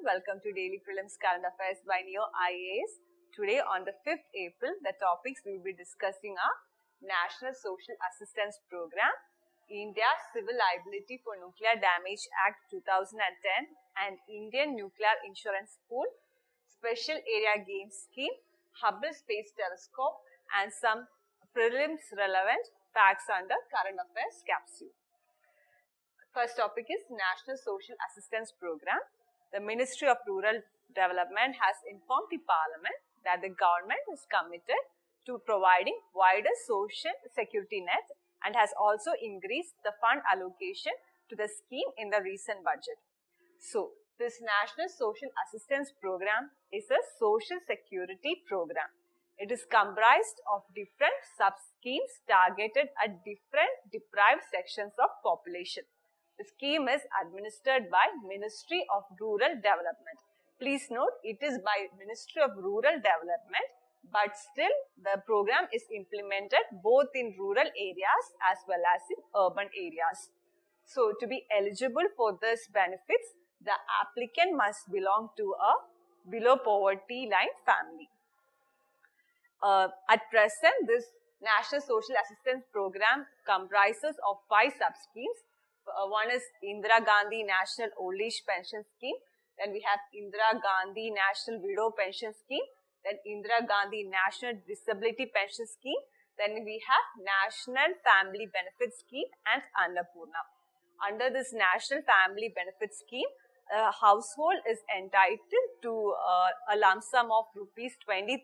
welcome to Daily Prelims Current Affairs by Ekam IAS. Today on the 5th April, the topics we will be discussing are National Social Assistance Program, India's Civil Liability for Nuclear Damage Act 2010 and Indian Nuclear Insurance Pool, Special Area Games Scheme, Hubble Space Telescope and some prelims relevant facts under Current Affairs capsule. First topic is National Social Assistance Program. The Ministry of Rural Development has informed the Parliament that the government is committed to providing wider social security net and has also increased the fund allocation to the scheme in the recent budget. So, this National Social Assistance Program is a social security program. It is comprised of different sub-schemes targeted at different deprived sections of population. The scheme is administered by Ministry of Rural Development. Please note, it is by Ministry of Rural Development, but still the program is implemented both in rural areas as well as in urban areas. So, to be eligible for this benefits, the applicant must belong to a below poverty line family. At present, this National Social Assistance Program comprises of 5 sub-schemes. One is Indira Gandhi National Old Age Pension Scheme. Then we have Indira Gandhi National Widow Pension Scheme. Then Indira Gandhi National Disability Pension Scheme. Then we have National Family Benefit Scheme and Annapurna. Under this National Family Benefit Scheme, a household is entitled to a lump sum of rupees 20,000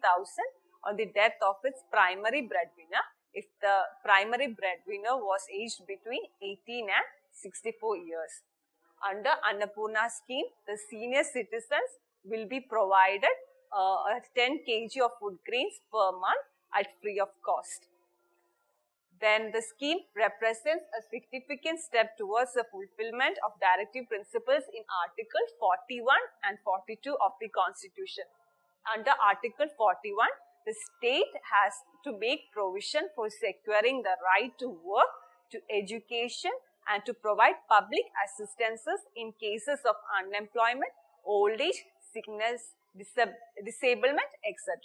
on the death of its primary breadwinner if the primary breadwinner was aged between 18 and 64 years. Under Annapurna scheme, the senior citizens will be provided 10 kg of food grains per month at free of cost. Then the scheme represents a significant step towards the fulfillment of directive principles in Article 41 and 42 of the Constitution. Under Article 41, the state has to make provision for securing the right to work, to education, and to provide public assistances in cases of unemployment, old age, sickness, disablement, etc.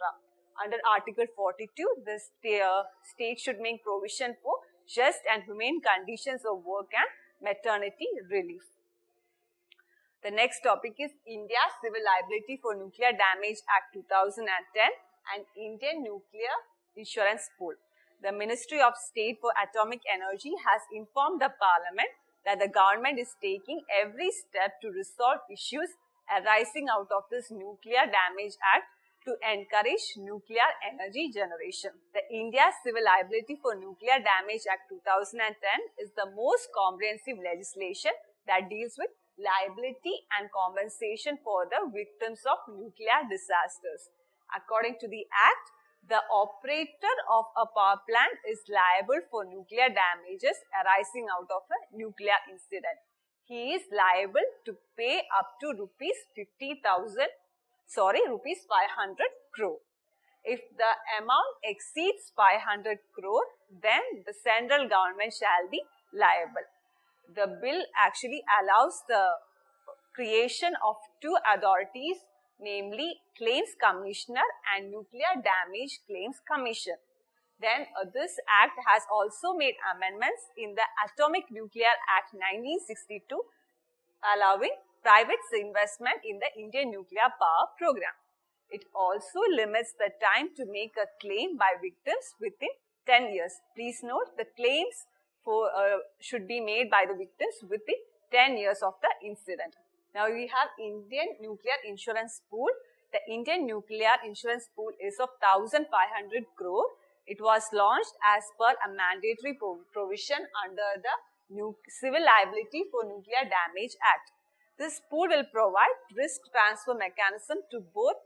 Under Article 42, the state should make provision for just and humane conditions of work and maternity relief. The next topic is India's Civil Liability for Nuclear Damage Act 2010 and Indian Nuclear Insurance Pool. The Ministry of State for Atomic Energy has informed the Parliament that the government is taking every step to resolve issues arising out of this Nuclear Damage Act to encourage nuclear energy generation. The India's Civil Liability for Nuclear Damage Act 2010 is the most comprehensive legislation that deals with liability and compensation for the victims of nuclear disasters. According to the Act, the operator of a power plant is liable for nuclear damages arising out of a nuclear incident. He is liable to pay up to rupees 500 crore. If the amount exceeds 500 crore, then the central government shall be liable. The bill actually allows the creation of 2 authorities, namely Claims Commissioner and Nuclear Damage Claims Commission. Then this act has also made amendments in the Atomic Nuclear Act 1962, allowing private investment in the Indian nuclear power program. It also limits the time to make a claim by victims within 10 years. Please note, the claims should be made by the victims within 10 years of the incident. Now we have Indian Nuclear Insurance Pool. The Indian Nuclear Insurance Pool is of 1,500 crore. It was launched as per a mandatory provision under the Civil Liability for Nuclear Damage Act. This pool will provide risk transfer mechanism to both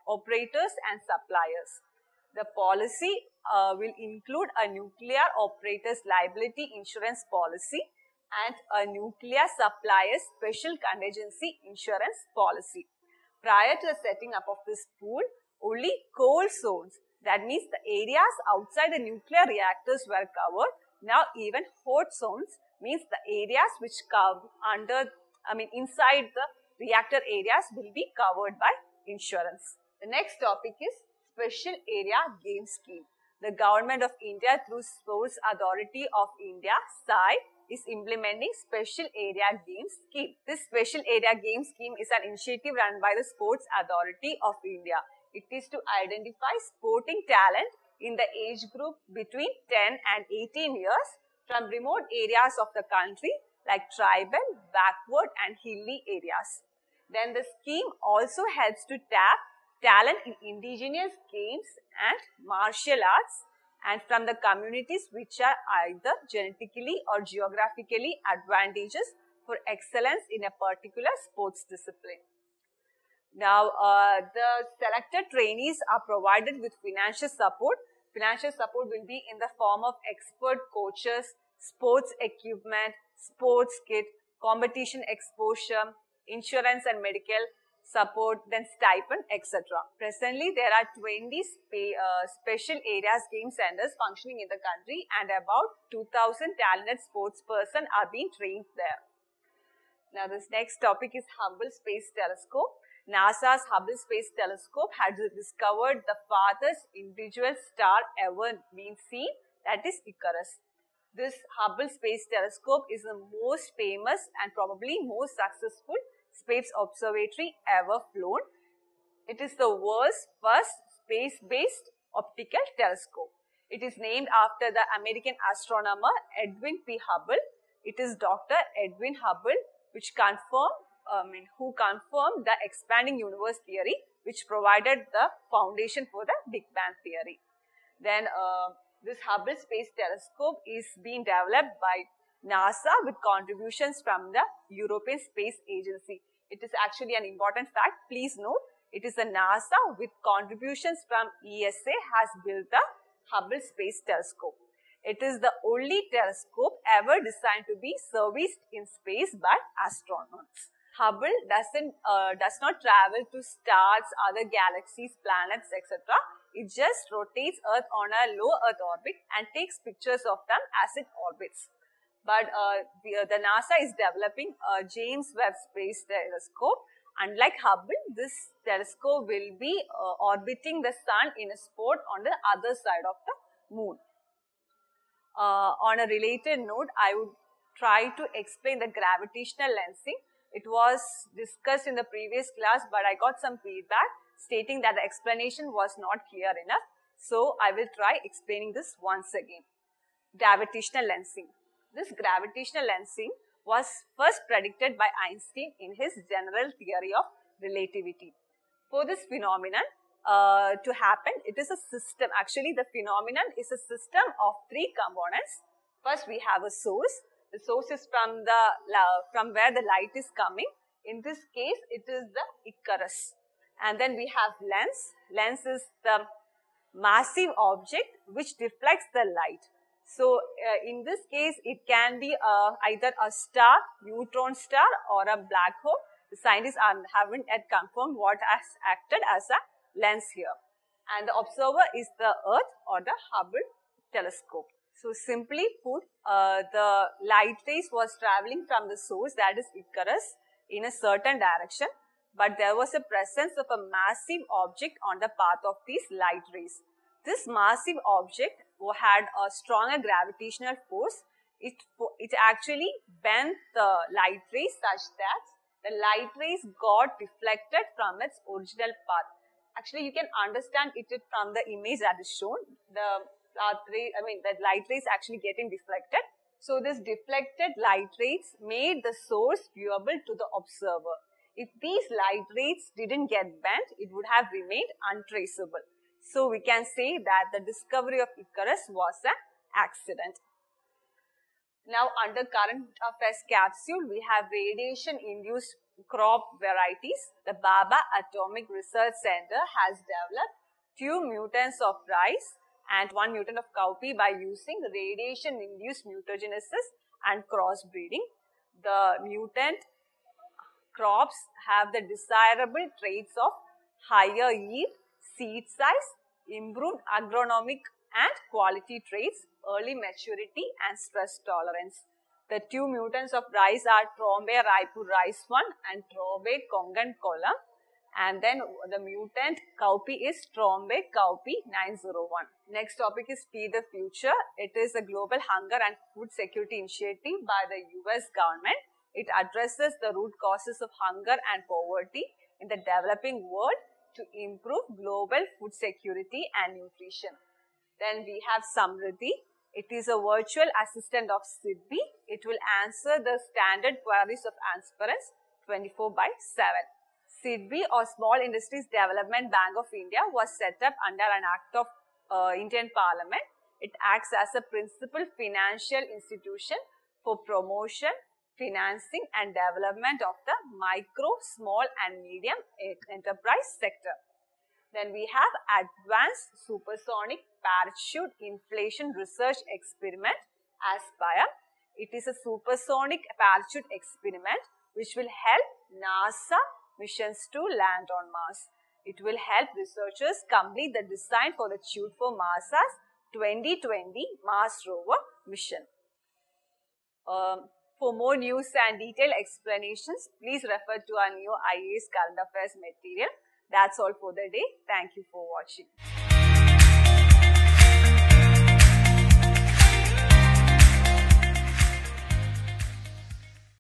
operators and suppliers. The policy will include a nuclear operator's liability insurance policy and a nuclear supplier's special contingency insurance policy. Prior to the setting up of this pool, only cold zones, that means the areas outside the nuclear reactors, were covered. Now even hot zones means the areas which come inside the reactor areas will be covered by insurance. The next topic is Special Area Game Scheme. The Government of India through Sports Authority of India, SAI, is implementing Special Area Game Scheme. This Special Area Game Scheme is an initiative run by the Sports Authority of India. It is to identify sporting talent in the age group between 10 and 18 years from remote areas of the country like tribal, backward and hilly areas. Then the scheme also helps to tap talent in indigenous games and martial arts and from the communities which are either genetically or geographically advantageous for excellence in a particular sports discipline. Now, the selected trainees are provided with financial support. Financial support will be in the form of expert coaches, sports equipment, sports kit, competition exposure, insurance and medical support, then stipend, etc. Presently, there are 20 special areas game centers functioning in the country and about 2,000 talented sports persons are being trained there. Now, this next topic is Hubble Space Telescope. NASA's Hubble Space Telescope had discovered the farthest individual star ever been seen, that is Icarus. This Hubble Space Telescope is the most famous and probably most successful space observatory ever flown. It is the world's first space-based optical telescope. It is named after the American astronomer Edwin P. Hubble. It is Dr. Edwin Hubble who confirmed the expanding universe theory, which provided the foundation for the Big Bang theory. Then this Hubble Space Telescope is being developed by NASA with contributions from the European Space Agency. It is actually an important fact. Please note, it is the NASA with contributions from ESA has built the Hubble Space Telescope. It is the only telescope ever designed to be serviced in space by astronauts. Hubble does not travel to stars, other galaxies, planets, etc. It just rotates Earth on a low Earth orbit and takes pictures of them as it orbits. But the NASA is developing a James Webb Space Telescope. Unlike Hubble, this telescope will be orbiting the Sun in a spot on the other side of the Moon. On a related note, I would try to explain the gravitational lensing. It was discussed in the previous class, but I got some feedback stating that the explanation was not clear enough. So, I will try explaining this once again. Gravitational lensing. This gravitational lensing was first predicted by Einstein in his general theory of relativity. For this phenomenon to happen, it is a system. Actually, the phenomenon is a system of three components. First, we have a source. The source is from where the light is coming. In this case, it is the Icarus. And then we have lens. Lens is the massive object which deflects the light. So, in this case, it can be either a star, neutron star or a black hole. The scientists haven't yet confirmed what has acted as a lens here. And the observer is the Earth or the Hubble telescope. So, simply put, the light rays was traveling from the source, that is Icarus, in a certain direction. But there was a presence of a massive object on the path of these light rays. This massive object had a stronger gravitational force. It actually bent the light rays such that the light rays got deflected from its original path. Actually, you can understand it from the image that is shown. The light rays actually getting deflected. So, this deflected light rays made the source viewable to the observer. If these light rays didn't get bent, it would have remained untraceable. So, we can say that the discovery of Icarus was an accident. Now, under current affairs capsule, we have radiation-induced crop varieties. The Baba Atomic Research Center has developed 2 mutants of rice and 1 mutant of cowpea by using radiation-induced mutagenesis and crossbreeding. The mutant crops have the desirable traits of higher yield, seed size, improved agronomic and quality traits, early maturity and stress tolerance. The two mutants of rice are Trombe Raipur Rice 1 and Trombe Kongan Kolam. And then the mutant Cowpea is Trombe Cowpea 901. Next topic is Feed the Future. It is a global hunger and food security initiative by the US government. It addresses the root causes of hunger and poverty in the developing world to improve global food security and nutrition. Then we have Samriddhi. It is a virtual assistant of SIDBI. It will answer the standard queries of aspirants 24/7. SIDBI or Small Industries Development Bank of India was set up under an act of Indian Parliament. It acts as a principal financial institution for promotion, financing and development of the micro, small and medium enterprise sector. Then we have Advanced Supersonic Parachute Inflation Research Experiment, ASPIRE. It is a supersonic parachute experiment which will help NASA missions to land on Mars. It will help researchers complete the design for the Shoot for NASA's 2020 Mars rover mission. For more news and detailed explanations, please refer to our new IAS current affairs material. That's all for the day. Thank you for watching.